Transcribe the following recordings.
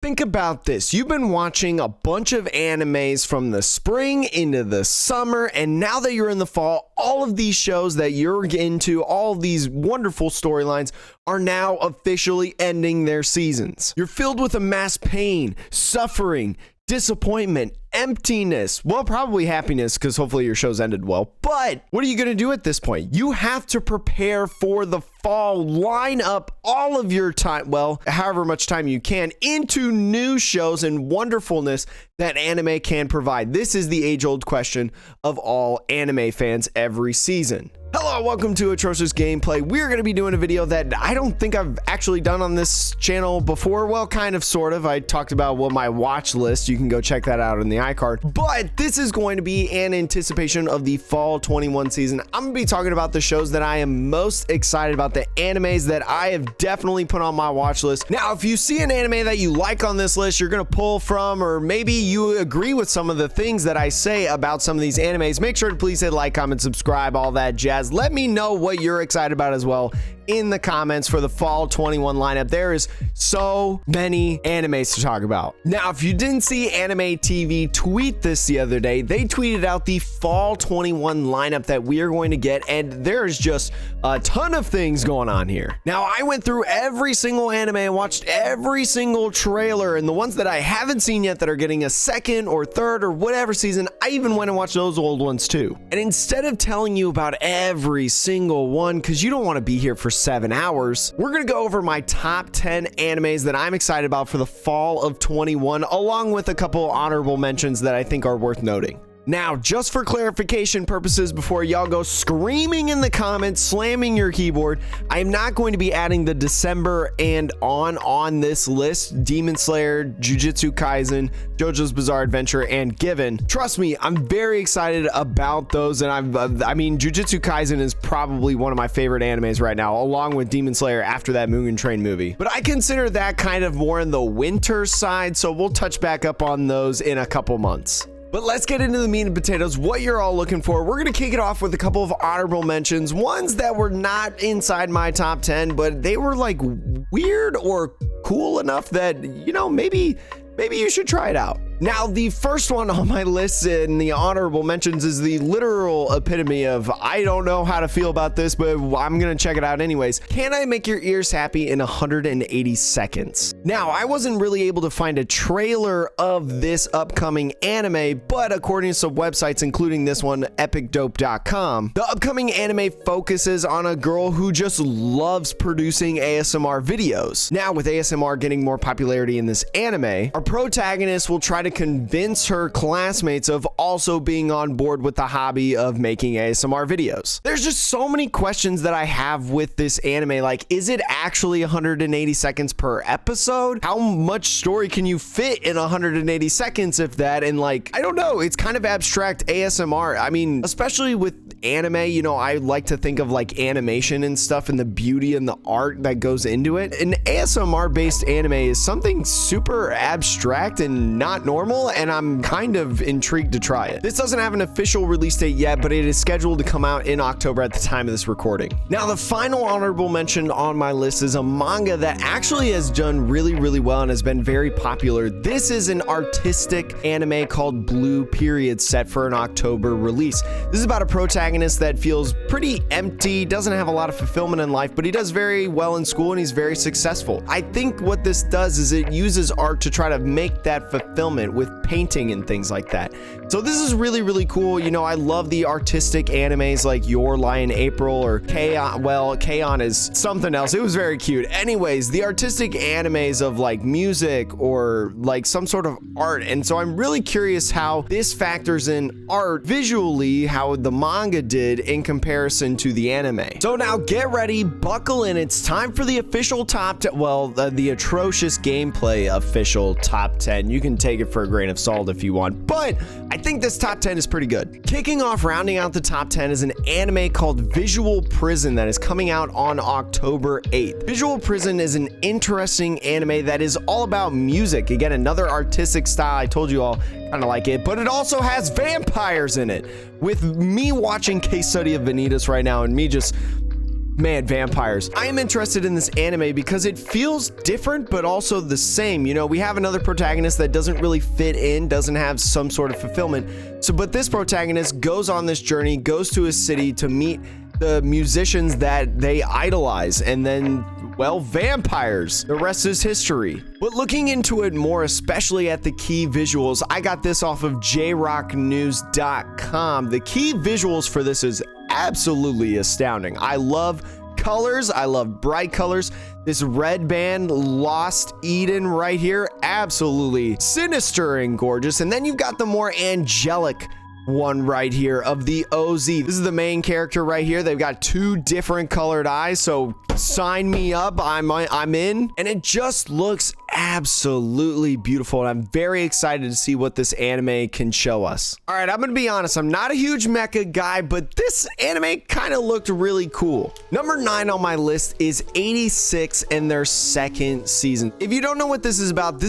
Think about this. You've been watching a bunch of animes from the spring into the summer, and now that you're in the fall, all of these shows that you're into, all of these wonderful storylines are now officially ending their seasons. You're filled with amassed pain, suffering, disappointment, emptiness, well, probably happiness because hopefully your show's ended well. But what are you going to do at this point? You have to prepare for the fall, line up all of your time, well, however much time you can, into new shows and wonderfulness that anime can provide. This is the age-old question of all anime fans every season. Hello, welcome to Atrocious Gameplay. We're going to be doing a video that I don't think I've actually done on this channel before. Well, kind of, sort of. I talked about my watch list. You can go check that out in the iCard. But this is going to be an anticipation of the fall 21 season. I'm going to be talking about the shows that I am most excited about, the animes that I have definitely put on my watch list. Now, if you see an anime that you like on this list, you're going to pull from, or maybe you agree with some of the things that I say about some of these animes, make sure to please hit like, comment, subscribe, all that jazz. Let me know what you're excited about as well in the comments for the fall 21 lineup. There is so many animes to talk about. Now, if you didn't see Anime TV tweet this the other day, they tweeted out the fall 21 lineup that we are going to get, and there's just a ton of things going on here. Now, I went through every single anime and watched every single trailer, and the ones that I haven't seen yet that are getting a second or third or whatever season, I even went and watched those old ones too. And instead of telling you about every single one, because you don't want to be here for 7 hours, we're going to go over my top 10 animes that I'm excited about for the fall of 21, along with a couple honorable mentions that I think are worth noting. Now, just for clarification purposes, before y'all go screaming in the comments, slamming your keyboard, I am not going to be adding the December and on this list. Demon Slayer, Jujutsu Kaisen, JoJo's Bizarre Adventure, and Given. Trust me, I'm very excited about those, and I mean, Jujutsu Kaisen is probably one of my favorite animes right now, along with Demon Slayer after that Mugen Train movie. But I consider that kind of more in the winter side, so we'll touch back up on those in a couple months. But let's get into the meat and potatoes, what you're all looking for. We're going to kick it off with a couple of honorable mentions, ones that were not inside my top 10, but they were like weird or cool enough that, you know, maybe you should try it out. Now, the first one on my list in the honorable mentions is the literal epitome of, I don't know how to feel about this, but I'm gonna check it out anyways. Can I Make Your Ears Happy in 180 Seconds? Now, I wasn't really able to find a trailer of this upcoming anime, but according to some websites, including this one, epicdope.com, the upcoming anime focuses on a girl who just loves producing ASMR videos. Now, with ASMR getting more popularity in this anime, our protagonist will try to convince her classmates of also being on board with the hobby of making ASMR videos. There's just so many questions that I have with this anime. Like, is it actually 180 seconds per episode? How much story can you fit in 180 seconds, if that? And like, I don't know, it's kind of abstract ASMR. I mean, especially with anime, you know, I like to think of like animation and stuff and the beauty and the art that goes into it. An ASMR based anime is something super abstract and not normal, and I'm kind of intrigued to try it. This doesn't have an official release date yet, but it is scheduled to come out in October at the time of this recording. Now, the final honorable mention on my list is a manga that actually has done really well and has been very popular. This is an artistic anime called Blue Period, set for an October release. This is about a protagonist that feels pretty empty, doesn't have a lot of fulfillment in life, but he does very well in school and he's very successful. I think what this does is it uses art to try to make that fulfillment with painting and things like that. So this is really cool. You know, I love the artistic animes like Your Lie in April or K-On! Well, K-On! Is something else. It was very cute. Anyways, the artistic animes of like music or like some sort of art. And so I'm really curious how this factors in art visually, how the manga did in comparison to the anime. So now get ready, buckle in. It's time for the official top 10. Well, the Atrocious Gameplay official top 10. You can take it for a grain of salt if you want, but I think this top 10 is pretty good. Kicking off, rounding out the top 10 is an anime called Visual Prison that is coming out on October 8th. Visual Prison is an interesting anime that is all about music. Again, another artistic style. I told you all kind of like it, but it also has vampires in it. With me watching Case Study of Vanitas right now and me just Man, vampires. I am interested in this anime because it feels different, but also the same. You know, we have another protagonist that doesn't really fit in, doesn't have some sort of fulfillment. So, but this protagonist goes on this journey, goes to a city to meet the musicians that they idolize, and then, well, vampires. The rest is history. But looking into it more, especially at the key visuals, I got this off of jrocknews.com. The key visuals for this is absolutely astounding. I love colors. I love bright colors. This red band, Lost Eden right here, absolutely sinister and gorgeous. And then you've got the more angelic one right here of the OZ. This is the main character right here. They've got two different colored eyes, so sign me up. I'm in. And it just looks absolutely beautiful, and I'm very excited to see what this anime can show us. All right, I'm gonna be honest, I'm not a huge mecha guy, but this anime kind of looked really cool. Number 9 on my list is 86 and their second season. If you don't know what this is about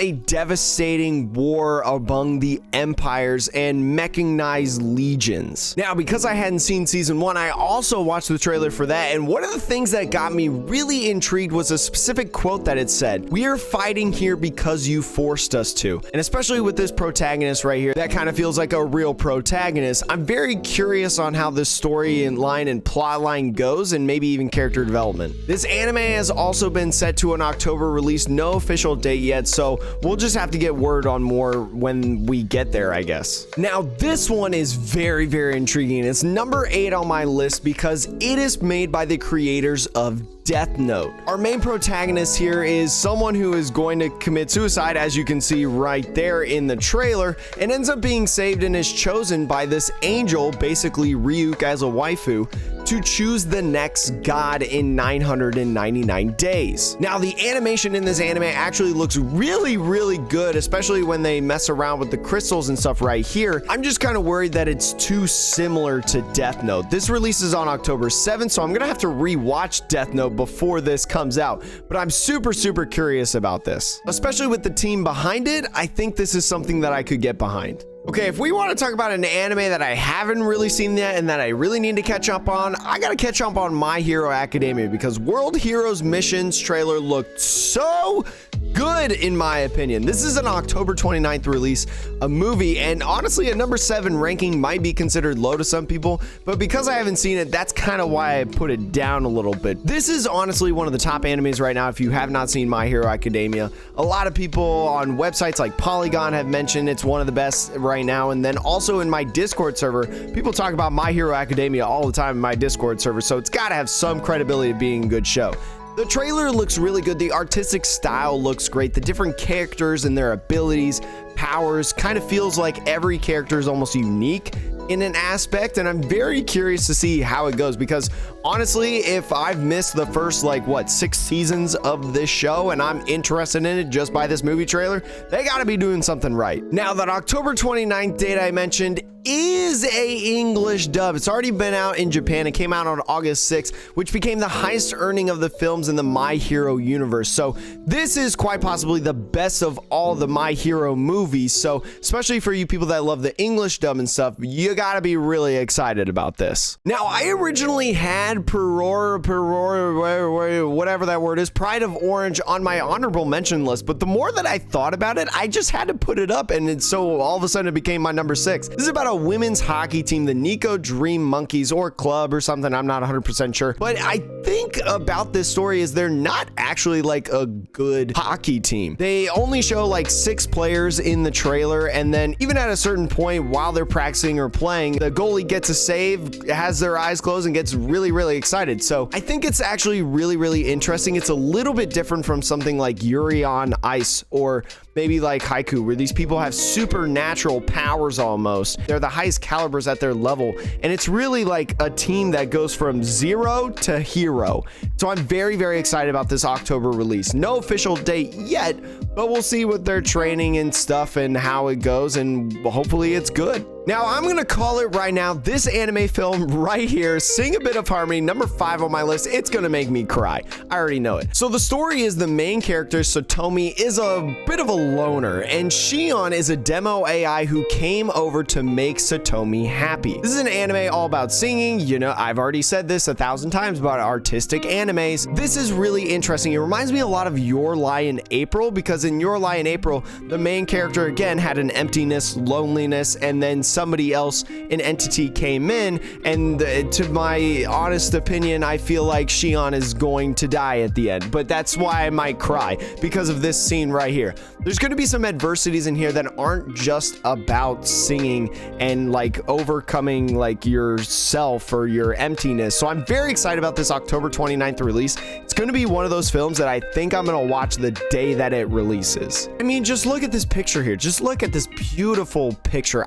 a devastating war among the empires and mechanized legions. Now, because I hadn't seen season 1, I also watched the trailer for that, and one of the things that got me really intrigued was a specific quote that it said, "We are fighting here because you forced us to." And especially with this protagonist right here, that kind of feels like a real protagonist. I'm very curious on how this story and line and plot line goes, and maybe even character development. This anime has also been set to an October release, no official date yet, so we'll just have to get word on more when we get there, I guess. Now, this one is very, very intriguing. It's number 8 on my list because it is made by the creators of Death Note. Our main protagonist here is someone who is going to commit suicide, as you can see right there in the trailer, and ends up being saved and is chosen by this angel, basically Ryuk as a waifu, to choose the next god in 999 days. Now, the animation in this anime actually looks really, really good, especially when they mess around with the crystals and stuff right here. I'm just kind of worried that it's too similar to Death Note. This releases on October 7th, so I'm gonna have to rewatch Death Note before this comes out, but I'm super, super curious about this. Especially with the team behind it, I think this is something that I could get behind. Okay, if we want to talk about an anime that I haven't really seen yet and that I really need to catch up on, I gotta catch up on My Hero Academia, because World Heroes Missions trailer looked so good in my opinion. This is an October 29th release, a movie, and honestly a number 7 ranking might be considered low to some people, but because I haven't seen it, that's kind of why I put it down a little bit. This is honestly one of the top animes right now if you have not seen My Hero Academia. A lot of people on websites like Polygon have mentioned it's one of the best right now, and then also in my Discord server, people talk about My Hero Academia all the time in my Discord server, so it's got to have some credibility of being a good show. The trailer looks really good. The artistic style looks great. The different characters and their abilities, powers, kind of feels like every character is almost unique in an aspect, and I'm very curious to see how it goes, because honestly, if I've missed the first 6 seasons of this show and I'm interested in it just by this movie trailer, they got to be doing something right. Now, that October 29th date I mentioned is a English dub. It's already been out in Japan. It came out on August 6th, which became the highest earning of the films in the My Hero universe. So this is quite possibly the best of all the My Hero movies. So especially for you people that love the English dub and stuff, you gotta be really excited about this. Now, I originally had whatever that word is, Pride of Orange on my honorable mention list, but the more that I thought about it, I just had to put it up, and so all of a sudden it became my number 6. This is about a women's hockey team, the Nico Dream Monkeys, or club or something, I'm not 100% sure, but I think about this story is they're not actually like a good hockey team. They only show 6 players in the trailer, and then even at a certain point while they're practicing or playing, the goalie gets a save, has their eyes closed, and gets really, really excited. So I think it's actually really, really interesting. It's a little bit different from something like Yuri on Ice, or maybe like Haiku, where these people have supernatural powers almost. They're the highest calibers at their level, and it's really like a team that goes from 0 to hero. So I'm very, very excited about this October release. No official date yet, but we'll see with their training and stuff and how it goes, and hopefully it's good. Now, I'm gonna call it right now. This anime film right here, Sing a Bit of Harmony, number 5 on my list. It's gonna make me cry. I already know it. So the story is the main character, Satomi, is a bit of a loner, and Shion is a demo AI who came over to make Satomi happy. This is an anime all about singing. You know, I've already said this 1,000 times about artistic animes. This is really interesting. It reminds me a lot of Your Lie in April, because in Your Lie in April, the main character again had an emptiness, loneliness, and then somebody else, an entity, came in, and to my honest opinion, I feel like Shion is going to die at the end, but that's why I might cry, because of this scene right here. There's going to be some adversities in here that aren't just about singing and like overcoming like yourself or your emptiness. So I'm very excited about this October 29th release. It's going to be one of those films that I think I'm going to watch the day that it releases. I mean, just look at this picture here. Just look at this beautiful picture.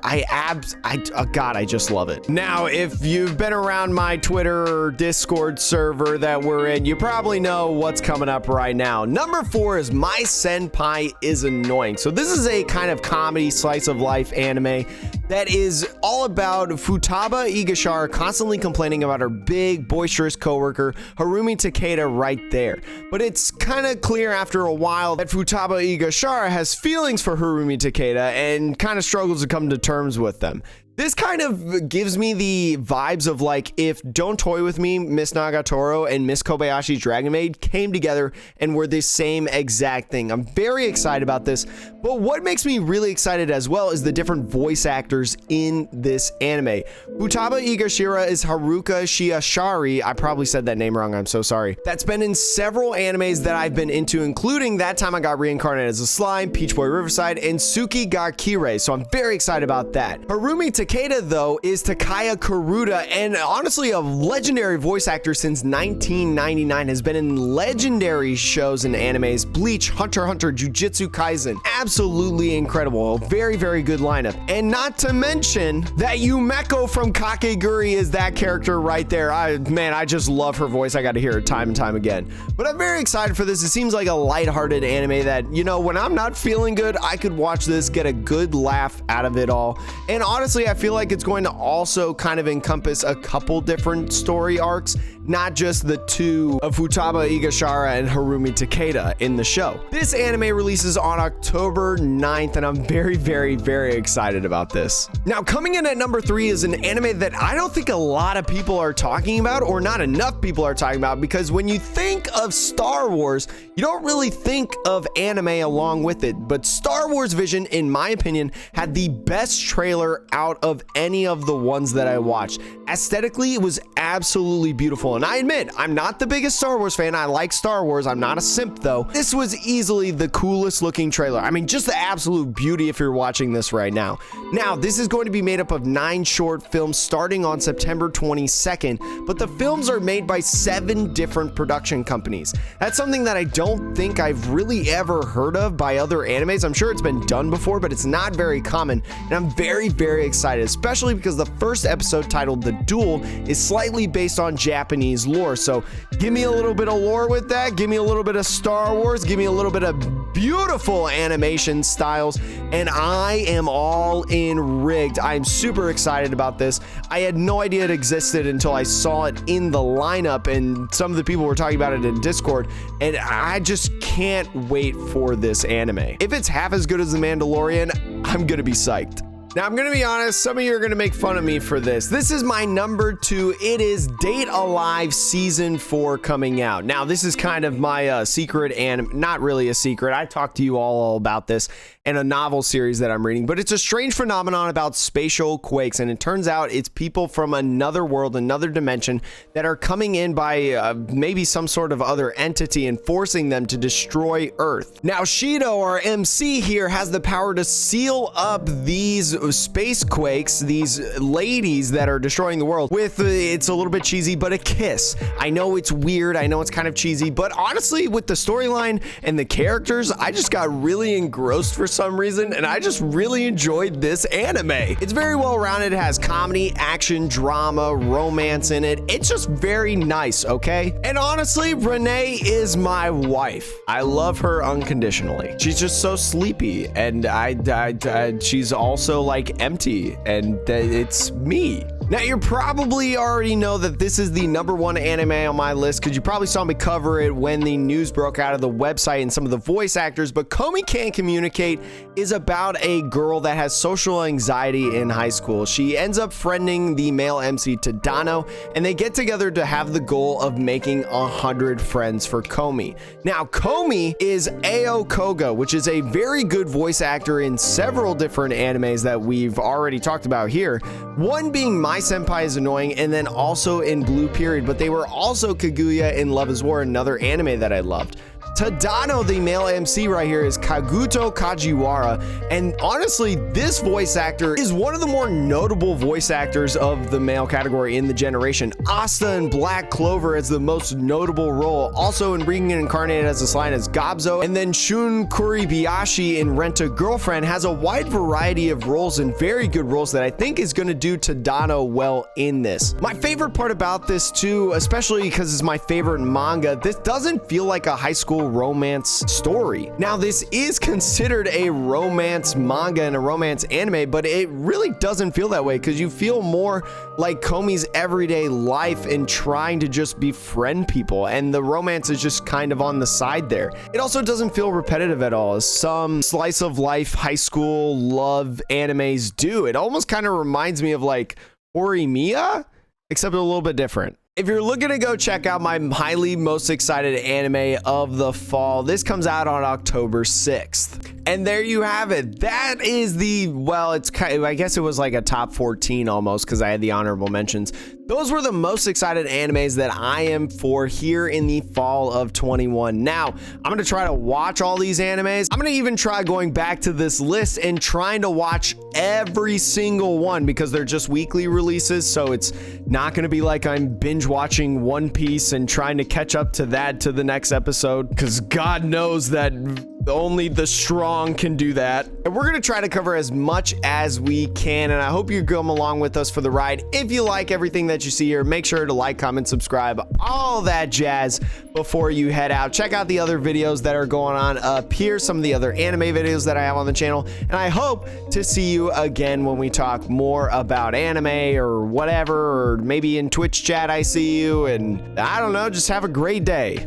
God, I just love it. Now, if you've been around my Twitter or Discord server that we're in, you probably know what's coming up right now. Number 4 is My Senpai is Annoying. So this is a kind of comedy slice of life anime that is all about Futaba Higashira constantly complaining about her big boisterous coworker Harumi Takeda right there. But it's kind of clear after a while that Futaba Higashira has feelings for Harumi Takeda and kind of struggles to come to terms with them. This kind of gives me the vibes of like if Don't Toy With Me, Miss Nagatoro, and Miss Kobayashi's Dragon Maid came together and were the same exact thing. I'm very excited about this, but what makes me really excited as well is the different voice actors in this anime. Futaba Higashira is Haruka Shiashari. I probably said that name wrong, I'm so sorry. That's been in several animes that I've been into, including That Time I Got Reincarnated as a Slime, Peach Boy Riverside, and Tsuki ga Kirei, so I'm very excited about that. Harumi Takeda, though, is Takaya Kuruda, and honestly a legendary voice actor since 1999, has been in legendary shows and animes, Bleach, Hunter x Hunter, Jujutsu Kaisen. Absolutely incredible. A very, very good lineup. And not to mention that Yumeko from Kakegurui is that character right there. Man, I just love her voice. I got to hear it time and time again. But I'm very excited for this. It seems like a lighthearted anime that, you know, when I'm not feeling good, I could watch this, get a good laugh out of it all. And honestly, I feel like it's going to also kind of encompass a couple different story arcs, not just the two of Futaba Higashira and Harumi Takeda in the show. This anime releases on October 9th, and I'm very, very, very excited about this. Now, coming in at number 3 is an anime that I don't think a lot of people are talking about, or not enough people are talking about, because when you think of Star Wars, you don't really think of anime along with it, but Star Wars Vision, in my opinion, had the best trailer out of any of the ones that I watched. Aesthetically, it was absolutely beautiful, and I admit, I'm not the biggest Star Wars fan. I like Star Wars. I'm not a simp, though. This was easily the coolest looking trailer. I mean, just the absolute beauty if you're watching this right now. Now, this is going to be made up of 9 short films starting on September 22nd, but the films are made by 7 different production companies. That's something that I don't think I've really ever heard of by other animes. I'm sure it's been done before, but it's not very common, and I'm very, very excited, especially because the first episode, titled The Duel, is slightly based on Japanese lore. So give me a little bit of lore with that, give me a little bit of Star Wars, give me a little bit of beautiful animation styles, and I am all in rigged. I'm super excited about this. I had no idea it existed until I saw it in the lineup, and some of the people were talking about it in Discord, and I just can't wait for this anime. If it's half as good as The Mandalorian, I'm gonna be psyched. Now, I'm going to be honest, some of you are going to make fun of me for this. This is my number 2. It is Date Alive Season 4 coming out. Now, this is kind of my secret, and not really a secret. I talked to you all about this in a novel series that I'm reading, but it's a strange phenomenon about spatial quakes, and it turns out it's people from another world, another dimension, that are coming in by maybe some sort of other entity and forcing them to destroy Earth. Now, Shido, our MC here, has the power to seal up these space quakes, these ladies that are destroying the world, with it's a little bit cheesy, but a kiss. I know it's weird, I know it's kind of cheesy, but honestly, with the storyline and the characters, I just got really engrossed for some reason, and I just really enjoyed this anime. It's very well rounded. It has comedy, action, drama, romance in it. It's just very nice, okay? And honestly, Renee is my wife. I love her unconditionally. She's just so sleepy, and she's also like like empty, and it's me. Now, you probably already know that this is the #1 anime on my list because you probably saw me cover it when the news broke out of the website and some of the voice actors, but Komi Can't Communicate is about a girl that has social anxiety in high school. She ends up friending the male MC Tadano, and they get together to have the goal of making 100 friends for Komi. Now, Komi is Ao Koga, which is a very good voice actor in several different animes that we've already talked about here. One being My Senpai is Annoying, and then also in Blue Period, but they were also Kaguya in Love is War, another anime that I loved. Tadano, the male MC right here, is Kaguto Kajiwara, and honestly, this voice actor is one of the more notable voice actors of the male category in the generation. Asta in Black Clover is the most notable role, also in Being Incarnated as a Slime as Gobzo, and then Shun Kuribayashi in Rent a Girlfriend has a wide variety of roles and very good roles that I think is going to do Tadano well in this. My favorite part about this too, especially because it's my favorite manga, this doesn't feel like a high school romance story. Now, this is considered a romance manga and a romance anime, but it really doesn't feel that way because you feel more like Komi's everyday life and trying to just befriend people, and the romance is just kind of on the side there. It also doesn't feel repetitive at all, as some slice of life high school love animes do. It almost kind of reminds me of like Horimiya, except a little bit different. If you're looking to go check out my highly most excited anime of the fall, this comes out on October 6th. And there you have it. That is the, well, it's kind of, I guess it was like a top 14 almost because I had the honorable mentions. Those were the most excited animes that I am for here in the fall of 21. Now, I'm going to try to watch all these animes. I'm going to even try going back to this list and trying to watch every single one because they're just weekly releases. So it's not going to be like I'm binge watching One Piece and trying to catch up to that to the next episode, because God knows that only the strong can do that. And we're gonna try to cover as much as we can, and I hope you come along with us for the ride. If you like everything that you see here, make sure to like, comment, subscribe, all that jazz before you head out. Check out the other videos that are going on up here, some of the other anime videos that I have on the channel, and I hope to see you again when we talk more about anime or whatever, or maybe in Twitch chat I see you, and I don't know, just have a great day.